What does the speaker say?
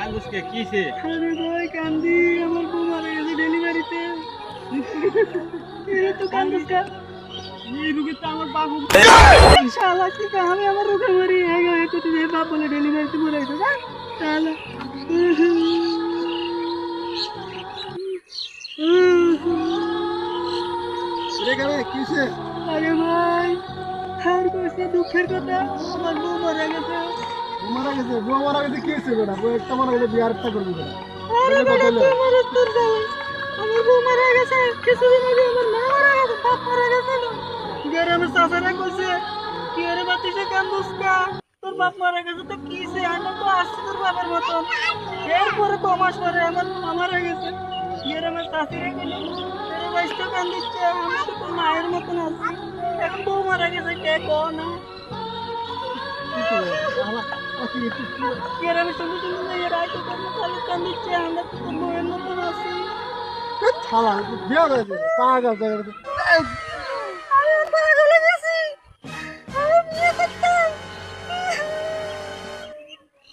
কান্দুসকে কিছে? আরে ভাই কান্দি, আমার বউ মারা গেছে ডেলিভারিতে। এই তো কান্দিস কা? এই রোগে তো আমার বাবু শালা কি কা, আমি আমার রোগে মরি, এই তো তুই বাপ বলে ডেলিভারিতে মরে গেছে না? শালা রে কারে কিসে আরে ভাই আর কইছে দুঃখের কথা, আমার বউ মারা গেছে। মারা গেছে? বউ মারা গেছে কি হয়েছে বেটা? বউ একটা মারা গেলে বিয়ে আরেকটা করবি বেটা। আরে এটা বেটা কথা হলো? তুই আমার উত্তর দে। আমার বউ মারা গেছে, কিছুদিন আগে আমার মা মারা গেছে, বাপ মারা গেছে না। গ্রামের চাচারা কইছে কি রে বাতিসে কান্দুস কা, তোর বাপ মারা গেছে তো কিছে, আমরা তো আসছি তোর বাবার মতন। এরপরে কমাস পরে আমার মা মারা গেছে। গ্রামের চাচিরা কইলো তোর বয়স তো কান্দিচ্ছে, আমি তো তোর মায়ের মতন আছি, এখন বউ মারা গেছে কে কো না। গ্রামের সঙ্গে সঙ্গে মেয়েরা আইতে তোর খালি কান্দিচ্ছে, আমরা তো তোর বউয়ের মতন আছি। শালা বিয়ে হয়েছে পাগল